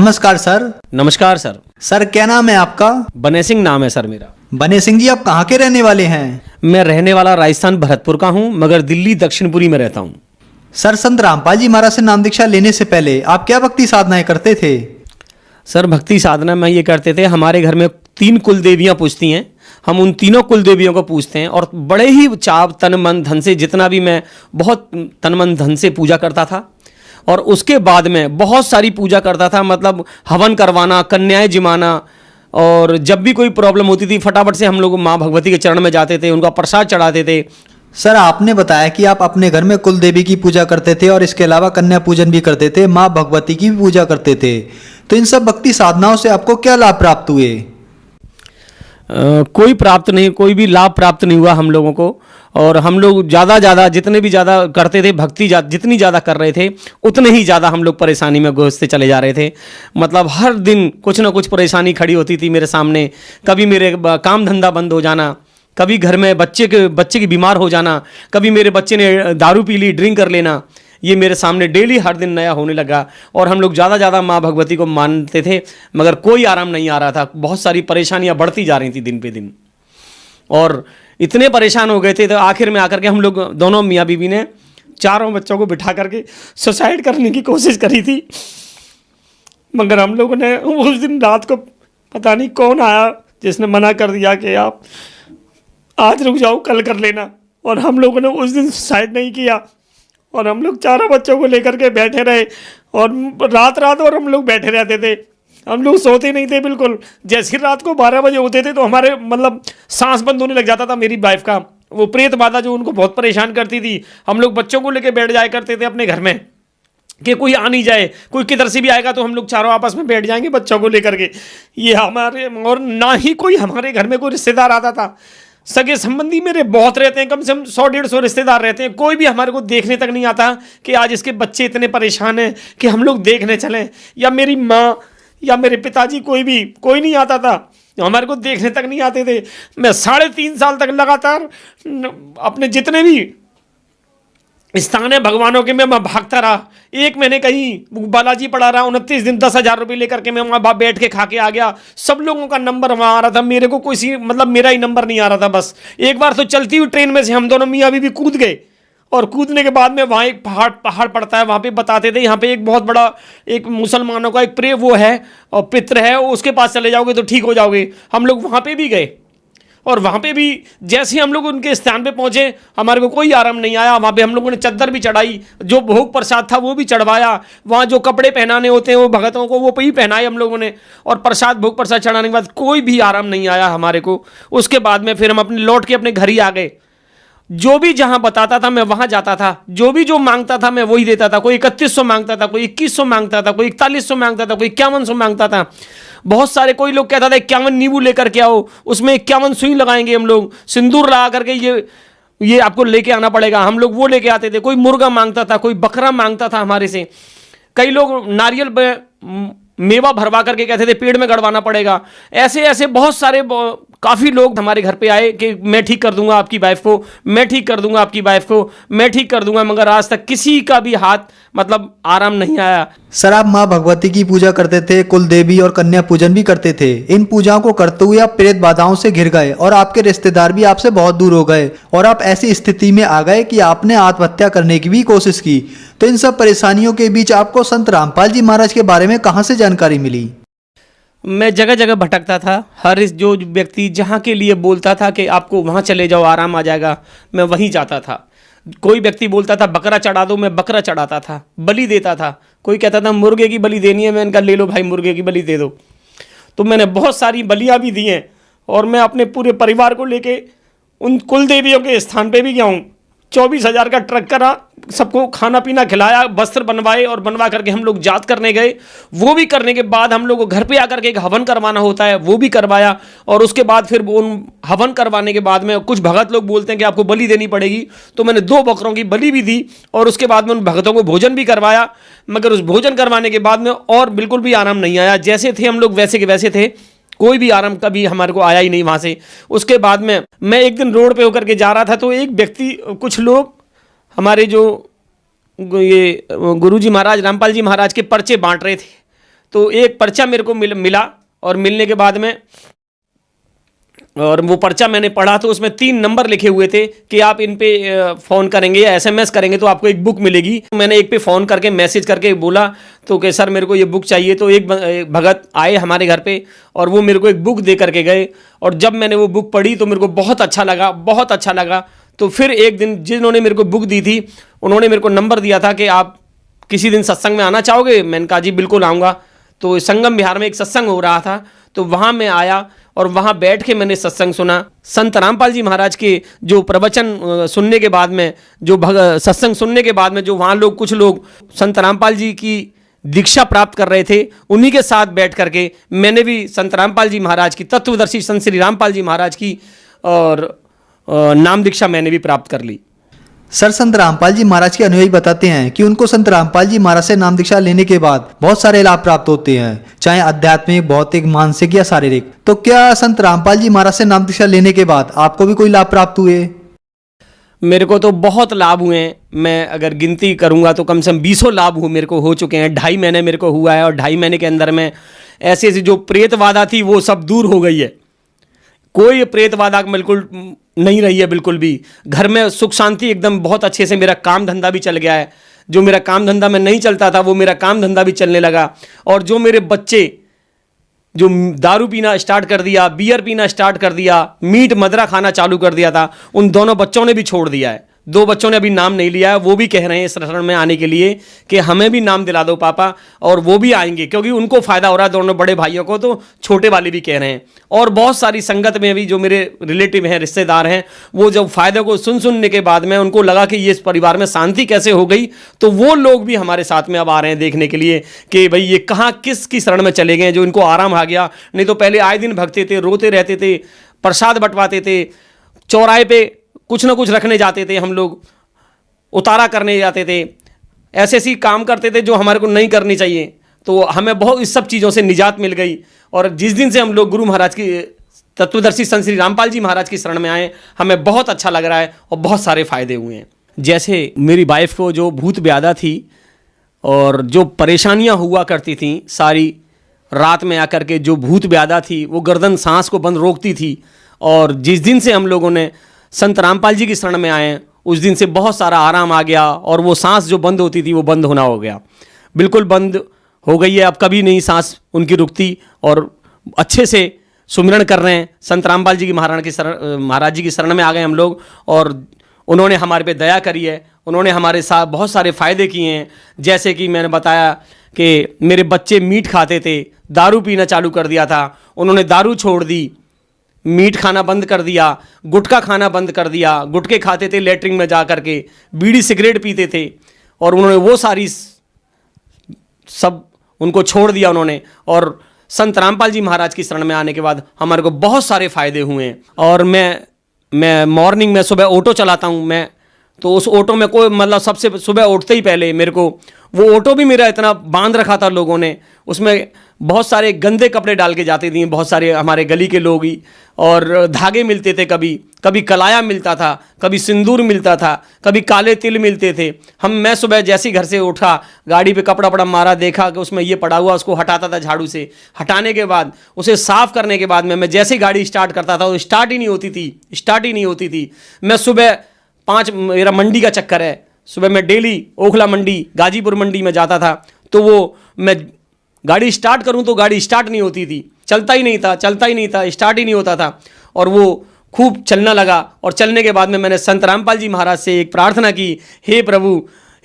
नमस्कार सर। नमस्कार sir. Sir क्या नाम है आपका? बने सिंह नाम है सर मेरा। बने सिंह जी, आप कहाँ के रहने वाले हैं? मैं रहने वाला राजस्थान भरतपुर का हूँ, मगर दिल्ली दक्षिणपुरी में रहता हूँ। सर, संत रामपाल जी महाराज से नाम दीक्षा लेने से पहले आप क्या भक्ति साधनाएं करते थे? सर भक्ति साधना में ये करते थे, हमारे घर में 3 कुल देवियाँ पूजती हैं, हम उन तीनों कुल देवियों को पूजते हैं और बड़े ही चाव तन मन धन से, जितना भी मैं बहुत तन मन धन से पूजा करता था। और उसके बाद में बहुत सारी पूजा करता था, मतलब हवन करवाना, कन्याएं जिमाना, और जब भी कोई प्रॉब्लम होती थी फटाफट से हम लोग माँ भगवती के चरण में जाते थे, उनका प्रसाद चढ़ाते थे। सर, आपने बताया कि आप अपने घर में कुल देवी की पूजा करते थे और इसके अलावा कन्या पूजन भी करते थे, माँ भगवती की भी पूजा करते थे। तो इन सब भक्ति साधनाओं से आपको क्या लाभ प्राप्त हुए? कोई भी लाभ प्राप्त नहीं हुआ हम लोगों को। और हम लोग जितने भी ज़्यादा करते थे भक्ति, जितनी ज़्यादा कर रहे थे उतने ही ज़्यादा हम लोग परेशानी में घुसते चले जा रहे थे। मतलब हर दिन कुछ ना कुछ परेशानी खड़ी होती थी मेरे सामने। कभी मेरे काम धंधा बंद हो जाना, कभी घर में बच्चे की बीमार हो जाना, कभी मेरे बच्चे ने दारू पी ली, ड्रिंक कर लेना, ये मेरे सामने डेली हर दिन नया होने लगा। और हम लोग ज़्यादा माँ भगवती को मानते थे, मगर कोई आराम नहीं आ रहा था। बहुत सारी परेशानियाँ बढ़ती जा रही थी दिन पे दिन, और इतने परेशान हो गए थे तो आखिर में आकर के हम लोग दोनों मियाँ बीवी ने चारों बच्चों को बिठा करके सुसाइड करने की कोशिश करी थी। मगर हम लोगों ने उस दिन रात को पता नहीं कौन आया जिसने मना कर दिया कि आप आज रुक जाओ, कल कर लेना। और हम लोगों ने उस दिन सुसाइड नहीं किया, और हम लोग चारों बच्चों को लेकर के बैठे रहे, और रात और हम लोग बैठे रहते थे। हम लोग सोते नहीं थे बिल्कुल। जैसे रात को 12 बजे होते थे तो हमारे मतलब सांस बंद होने लग जाता था। मेरी वाइफ का वो प्रेत बाधा जो उनको बहुत परेशान करती थी, हम लोग बच्चों को लेकर बैठ जाया करते थे अपने घर में कि कोई आ नहीं जाए, कोई किधर से भी आएगा तो हम लोग चारों आपस में बैठ जाएंगे बच्चों को लेकर के। ये हमारे, और ना ही कोई हमारे घर में कोई रिश्तेदार आता था। सगे संबंधी मेरे बहुत रहते हैं, कम से कम 100-150 रिश्तेदार रहते हैं। कोई भी हमारे को देखने तक नहीं आता कि आज इसके बच्चे इतने परेशान हैं कि हम लोग देखने चलें, या मेरी माँ या मेरे पिताजी, कोई नहीं आता था, हमारे को देखने तक नहीं आते थे। मैं 3.5 साल तक लगातार अपने जितने भी स्थान है भगवानों के में मैं भागता रहा। एक महीने कहीं बालाजी पड़ा रहा, 29 दिन 10,000 रुपये लेकर के मैं वहाँ बैठ के खा के आ गया। सब लोगों का नंबर वहाँ आ रहा था, मेरे को कोई मतलब मेरा ही नंबर नहीं आ रहा था। बस एक बार तो चलती हुई ट्रेन में से हम दोनों मियाँ बीवी कूद गए, और कूदने के बाद में वहाँ एक पहाड़ पड़ता है, वहाँ पे बताते थे यहाँ पे एक बहुत बड़ा एक मुसलमानों का एक वो है और पित्र है, उसके पास चले जाओगे तो ठीक हो जाओगे। हम लोग वहाँ पे भी गए, और वहाँ पे भी जैसे ही हम लोग उनके स्थान पे पहुँचे हमारे को कोई आराम नहीं आया। वहाँ पे हम लोगों ने चद्दर भी चढ़ाई, जो भोग प्रसाद था वो भी चढ़वाया, वहाँ जो कपड़े पहनाने होते हैं वो भगतों को वो भी पहनाए हम लोगों ने, और भोग प्रसाद चढ़ाने के बाद कोई भी आराम नहीं आया हमारे को। उसके बाद में फिर हम लौट के अपने घर ही आ गए। जो भी जहां बताता था मैं वहां जाता था, जो मांगता था मैं वही देता था। कोई 3100 मांगता था, कोई 2100 मांगता था, कोई 4100 मांगता था, कोई 5100 मांगता था। बहुत सारे, कोई लोग कहता था 51 नींबू लेकर के आओ, उसमें 51 सुई लगाएंगे हम लोग, सिंदूर लगा करके ये आपको लेके आना पड़ेगा। हम लोग वो लेके आते थे। कोई मुर्गा मांगता था, कोई बकरा मांगता था हमारे से। कई लोग नारियल मेवा भरवा करके कहते थे पेड़ में गड़वाना पड़ेगा। ऐसे बहुत सारे काफ़ी लोग हमारे घर पे आए कि मैं ठीक कर दूंगा आपकी वाइफ को, मैं ठीक कर दूंगा आपकी वाइफ को, मैं ठीक कर दूंगा, मगर आज तक किसी का भी हाथ मतलब आराम नहीं आया। सर, आप माँ भगवती की पूजा करते थे, कुल देवी और कन्या पूजन भी करते थे। इन पूजाओं को करते हुए आप प्रेत बाधाओं से घिर गए और आपके रिश्तेदार भी आपसे बहुत दूर हो गए, और आप ऐसी स्थिति में आ गए कि आपने आत्महत्या करने की भी कोशिश की। तो इन सब परेशानियों के बीच आपको संत रामपाल जी महाराज के बारे में कहाँ से जानकारी मिली? मैं जगह जगह भटकता था। हर जो व्यक्ति जहाँ के लिए बोलता था कि आपको वहाँ चले जाओ आराम आ जाएगा, मैं वहीं जाता था। कोई व्यक्ति बोलता था बकरा चढ़ा दो, मैं बकरा चढ़ाता था, बलि देता था। कोई कहता था मुर्गे की बलि देनी है, मैं इनका ले लो भाई मुर्गे की बलि दे दो। तो मैंने बहुत सारी बलियाँ भी दी हैं, और मैं अपने पूरे परिवार को लेके उन कुल देवियों के स्थान पे भी गया हूँ। 24,000 का ट्रक करा, सबको खाना पीना खिलाया, वस्त्र बनवाए, और बनवा करके हम लोग जात करने गए। वो भी करने के बाद हम लोग को घर पे आकर के एक हवन करवाना होता है, वो भी करवाया। और उसके बाद फिर उन हवन करवाने के बाद में कुछ भगत लोग बोलते हैं कि आपको बलि देनी पड़ेगी, तो मैंने 2 बकरों की बलि भी दी, और उसके बाद में उन भगतों को भोजन भी करवाया। मगर उस भोजन करवाने के बाद में और बिल्कुल भी आराम नहीं आया। जैसे थे हम लोग वैसे के वैसे थे, कोई भी आराम कभी हमारे को आया ही नहीं वहाँ से। उसके बाद में मैं एक दिन रोड पे होकर के जा रहा था, तो एक व्यक्ति, कुछ लोग हमारे जो ये गुरुजी महाराज, रामपाल जी महाराज के पर्चे बांट रहे थे। तो एक पर्चा मेरे को मिला और मिलने के बाद में और वो पर्चा मैंने पढ़ा तो उसमें 3 नंबर लिखे हुए थे कि आप इन पे फ़ोन करेंगे या SMS करेंगे तो आपको एक बुक मिलेगी। मैंने एक पे फ़ोन करके मैसेज करके बोला तो कि सर मेरे को ये बुक चाहिए। तो एक भगत आए हमारे घर पे और वो मेरे को एक बुक दे करके गए और जब मैंने वो बुक पढ़ी तो मेरे को बहुत अच्छा लगा, बहुत अच्छा लगा। तो फिर एक दिन जिन्होंने मेरे को बुक दी थी उन्होंने मेरे को नंबर दिया था कि आप किसी दिन सत्संग में आना चाहोगे? मैंने कहा जी बिल्कुल आऊँगा। तो संगम विहार में एक सत्संग हो रहा था तो वहाँ मैं आया और वहाँ बैठ के मैंने सत्संग सुना। संत रामपाल जी महाराज के जो प्रवचन सुनने के बाद में जो सत्संग सुनने के बाद में जो वहाँ लोग कुछ लोग संत रामपाल जी की दीक्षा प्राप्त कर रहे थे उन्हीं के साथ बैठ करके मैंने भी संत रामपाल जी महाराज की तत्वदर्शी संत श्री रामपाल जी महाराज की और नाम दीक्षा मैंने भी प्राप्त कर ली। सर, संत रामपाल जी महाराज के अनुयायी बताते हैं कि उनको संत रामपाल जी महाराज से नाम दीक्षा लेने के बाद बहुत सारे लाभ प्राप्त होते हैं, चाहे आध्यात्मिक, भौतिक, मानसिक या शारीरिक। तो क्या संत रामपाल जी महाराज से नाम दीक्षा लेने के बाद आपको भी कोई लाभ प्राप्त हुए? मेरे को तो बहुत लाभ हुए हैं। मैं अगर गिनती करूंगा तो कम से कम 20 लाभ मेरे को हो चुके हैं। 2.5 महीने मेरे को हुआ है और 2.5 महीने के अंदर में ऐसी ऐसी जो प्रेत बाधा थी वो सब दूर हो गई है। कोई प्रेत बाधा बिल्कुल नहीं रही है, बिल्कुल भी। घर में सुख शांति एकदम बहुत अच्छे से। मेरा काम धंधा भी चल गया है। जो मेरा काम धंधा में नहीं चलता था वो मेरा काम धंधा भी चलने लगा। और जो मेरे बच्चे जो दारू पीना स्टार्ट कर दिया, बियर पीना स्टार्ट कर दिया, मीट मदरा खाना चालू कर दिया था, उन दोनों बच्चों ने भी छोड़ दिया है। 2 बच्चों ने अभी नाम नहीं लिया है, वो भी कह रहे हैं इस शरण में आने के लिए कि हमें भी नाम दिला दो पापा, और वो भी आएंगे क्योंकि उनको फ़ायदा हो रहा है। दोनों बड़े भाइयों को तो छोटे वाले भी कह रहे हैं। और बहुत सारी संगत में भी जो मेरे रिलेटिव हैं, रिश्तेदार हैं, वो जब फ़ायदे को सुनने के बाद में उनको लगा कि ये इस परिवार में शांति कैसे हो गई, तो वो लोग भी हमारे साथ में अब आ रहे हैं देखने के लिए कि भाई ये कहाँ किसकी शरण में चले गए जो इनको आराम आ गया। नहीं तो पहले आए दिन भगते थे, रोते रहते थे, प्रसाद बंटवाते थे, चौराहे पे कुछ ना कुछ रखने जाते थे, हम लोग उतारा करने जाते थे, ऐसे ऐसी काम करते थे जो हमारे को नहीं करनी चाहिए। तो हमें बहुत इस सब चीज़ों से निजात मिल गई। और जिस दिन से हम लोग गुरु महाराज की तत्वदर्शी संत श्री रामपाल जी महाराज की शरण में आए, हमें बहुत अच्छा लग रहा है और बहुत सारे फायदे हुए हैं। जैसे मेरी वाइफ को जो भूत व्याधा थी और जो परेशानियां हुआ करती थी, सारी रात में आकर के जो भूत व्याधा थी वो गर्दन सांस को बंद रोकती थी। और जिस दिन से हम लोगों ने संत रामपाल जी की शरण में आए उस दिन से बहुत सारा आराम आ गया और वो सांस जो बंद होती थी वो बंद होना हो गया, बिल्कुल बंद हो गई है। अब कभी नहीं सांस उनकी रुकती और अच्छे से सुमिरन कर रहे हैं। संत रामपाल जी की महाराज जी की शरण में आ गए हम लोग और उन्होंने हमारे पे दया करी है। उन्होंने हमारे साथ बहुत सारे फ़ायदे किए हैं। जैसे कि मैंने बताया कि मेरे बच्चे मीट खाते थे, दारू पीना चालू कर दिया था, उन्होंने दारू छोड़ दी, मीट खाना बंद कर दिया, गुटखा खाना बंद कर दिया। गुटखे खाते थे लेटरिन में जा कर के, बीड़ी सिगरेट पीते थे और उन्होंने वो सारी सब उनको छोड़ दिया उन्होंने। और संत रामपाल जी महाराज की शरण में आने के बाद हमारे को बहुत सारे फ़ायदे हुए हैं। और मैं मॉर्निंग में सुबह ऑटो चलाता हूँ मैं, तो उस ऑटो में कोई मतलब सबसे सुबह उठते ही पहले मेरे को वो ऑटो भी मेरा इतना बांध रखा था लोगों ने, उसमें बहुत सारे गंदे कपड़े डाल के जाते थे बहुत सारे हमारे गली के लोग ही। और धागे मिलते थे, कभी कभी कलाया मिलता था, कभी सिंदूर मिलता था, कभी काले तिल मिलते थे। मैं सुबह जैसे ही घर से उठा, गाड़ी पे कपड़ा वपड़ा मारा, देखा कि उसमें ये पड़ा हुआ, उसको हटाता था झाड़ू से। हटाने के बाद उसे साफ़ करने के बाद में मैं जैसे ही गाड़ी स्टार्ट करता था वो स्टार्ट ही नहीं होती थी। मैं सुबह 5 मेरा मंडी का चक्कर है, सुबह मैं डेली ओखला मंडी, गाजीपुर मंडी में जाता था। तो वो मैं गाड़ी स्टार्ट करूं तो गाड़ी स्टार्ट नहीं होती थी, चलता ही नहीं था, स्टार्ट ही नहीं होता था। और वो खूब चलना लगा और चलने के बाद में मैंने संत रामपाल जी महाराज से एक प्रार्थना की, हे प्रभु,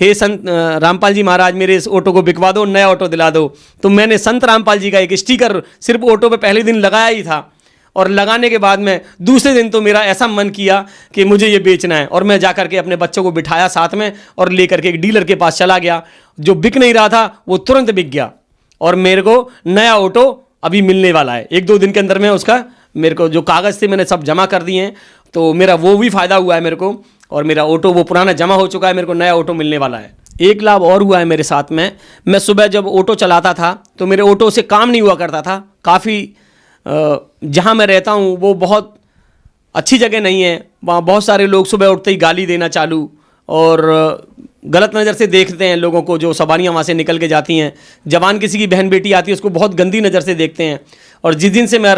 हे संत रामपाल जी महाराज, मेरे इस ऑटो को बिकवा दो, नया ऑटो दिला दो। तो मैंने संत रामपाल जी का एक स्टिकर सिर्फ ऑटो पे पहले दिन लगाया ही था और लगाने के बाद में दूसरे दिन तो मेरा ऐसा मन किया कि मुझे ये बेचना है। और मैं जाकर के अपने बच्चों को बिठाया साथ में और लेकर के एक डीलर के पास चला गया। जो बिक नहीं रहा था वो तुरंत बिक गया और मेरे को नया ऑटो अभी मिलने वाला है। 1-2 दिन के अंदर में उसका मेरे को जो कागज़ थे मैंने सब जमा कर दिए हैं, तो मेरा वो भी फ़ायदा हुआ है मेरे को। और मेरा ऑटो वो पुराना जमा हो चुका है, मेरे को नया ऑटो मिलने वाला है। एक लाभ और हुआ है मेरे साथ में, मैं सुबह जब ऑटो चलाता था तो मेरे ऑटो से काम नहीं हुआ करता था। काफ़ी जहाँ मैं रहता हूँ वो बहुत अच्छी जगह नहीं है, वहाँ बहुत सारे लोग सुबह उठते ही गाली देना चालू और गलत नज़र से देखते हैं लोगों को, जो सवारियाँ वहाँ से निकल के जाती हैं। जवान किसी की बहन बेटी आती है उसको बहुत गंदी नज़र से देखते हैं। और जिस दिन से मैं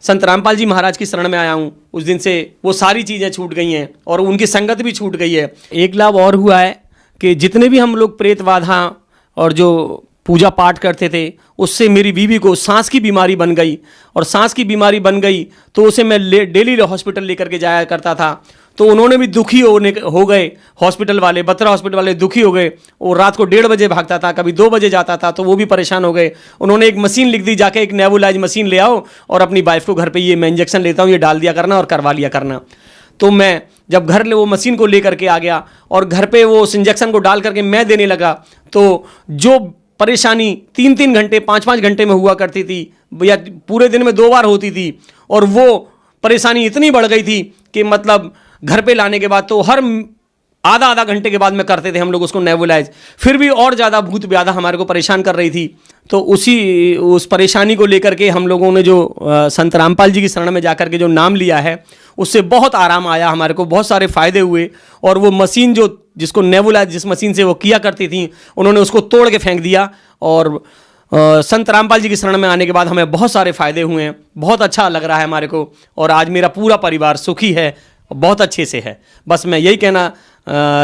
संत रामपाल जी महाराज की शरण में आया हूँ उस दिन से वो सारी चीज़ें छूट गई हैं और उनकी संगत भी छूट गई है। एक लाभ और हुआ है कि जितने भी हम लोग प्रेत बाधा और जो पूजा पाठ करते थे उससे मेरी बीवी को सांस की बीमारी बन गई, और सांस की बीमारी बन गई तो उसे मैं डेली हॉस्पिटल लेकर के जाया करता था। तो उन्होंने भी दुखी हो गए, हॉस्पिटल वाले, बत्रा हॉस्पिटल वाले दुखी हो गए। वो रात को 1:30 बजे भागता था, कभी 2 बजे जाता था, तो वो भी परेशान हो गए। उन्होंने एक मशीन लिख दी, जाके एक नेबुलाइज मशीन ले आओ और अपनी वाइफ को घर पे ये मैं इंजेक्शन लेता हूँ ये डाल दिया करना और करवा लिया करना। तो मैं जब घर वो मशीन को लेकर के आ गया और घर पे वो उस इंजेक्शन को डाल करके मैं देने लगा, तो जो परेशानी 3-3 घंटे 5-5 घंटे में हुआ करती थी या पूरे दिन में 2 बार होती थी, और वो परेशानी इतनी बढ़ गई थी कि मतलब घर पे लाने के बाद तो हर आधा घंटे के बाद में करते थे हम लोग उसको नेबुलाइज। फिर भी और ज़्यादा भूत व्याधा हमारे को परेशान कर रही थी। तो उस परेशानी को लेकर के हम लोगों ने जो संत रामपाल जी की शरण में जाकर के जो नाम लिया है उससे बहुत आराम आया, हमारे को बहुत सारे फ़ायदे हुए। और वो मशीन जो जिसको नेबुलाइज जिस मशीन से वो किया करती थी उन्होंने उसको तोड़ के फेंक दिया, और संत रामपाल जी की शरण में आने के बाद हमें बहुत सारे फ़ायदे हुए हैं। बहुत अच्छा लग रहा है हमारे को, और आज मेरा पूरा परिवार सुखी है, बहुत अच्छे से है। बस मैं यही कहना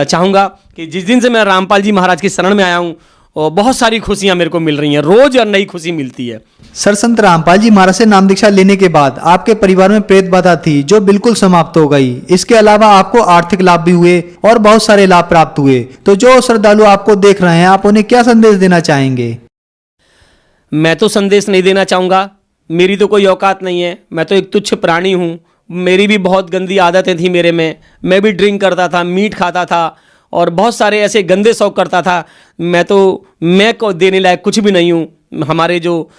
चाहूँगा कि जिस दिन से मैं रामपाल जी महाराज की शरण में आया हूँ और बहुत सारी खुशियाँ मेरे को मिल रही हैं, रोज़ और नई खुशी मिलती है। सर, संत रामपाल जी महाराज से नाम दीक्षा लेने के बाद आपके परिवार में प्रेत बाधा थी जो बिल्कुल समाप्त हो गई। इसके अलावा आपको आर्थिक लाभ भी हुए और बहुत सारे लाभ प्राप्त हुए। तो जो श्रद्धालु आपको देख रहे हैं आप उन्हें क्या संदेश देना चाहेंगे? मैं तो संदेश नहीं देना चाहूँगा, मेरी तो कोई औकात नहीं है, मैं तो एक तुच्छ प्राणी हूँ। मेरी भी बहुत गंदी आदतें थी मेरे में, मैं भी ड्रिंक करता था, मीट खाता था और बहुत सारे ऐसे गंदे शौक करता था। मैं को देने लायक कुछ भी नहीं हूँ। हमारे जो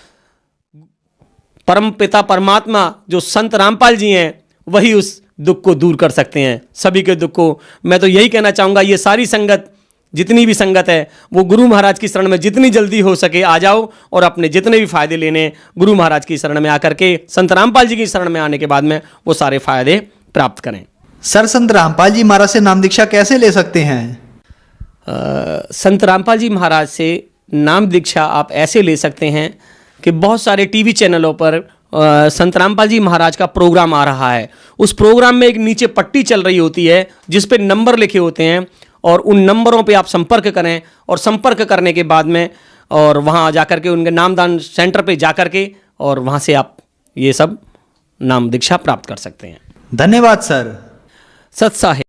परम पिता परमात्मा जो संत रामपाल जी हैं वही उस दुख को दूर कर सकते हैं, सभी के दुख को। मैं तो यही कहना चाहूँगा, ये सारी संगत जितनी भी संगत है वो गुरु महाराज की शरण में जितनी जल्दी हो सके आ जाओ और अपने जितने भी फ़ायदे लेने गुरु महाराज की शरण में आकर के संत रामपाल जी की शरण में आने के बाद में वो सारे फ़ायदे प्राप्त करें। सर, संत रामपाल जी महाराज से नाम दीक्षा कैसे ले सकते हैं? संत रामपाल जी महाराज से नाम दीक्षा आप ऐसे ले सकते हैं कि बहुत सारे टीवी चैनलों पर संत रामपाल जी महाराज का प्रोग्राम आ रहा है। उस प्रोग्राम में एक नीचे पट्टी चल रही होती है जिस पे नंबर लिखे होते हैं, और उन नंबरों पे आप संपर्क करें, और संपर्क करने के बाद में और वहाँ जाकर के उनके नामदान सेंटर पे जाकर के और वहाँ से आप ये सब नाम दीक्षा प्राप्त कर सकते हैं। धन्यवाद सर। सत्सा है।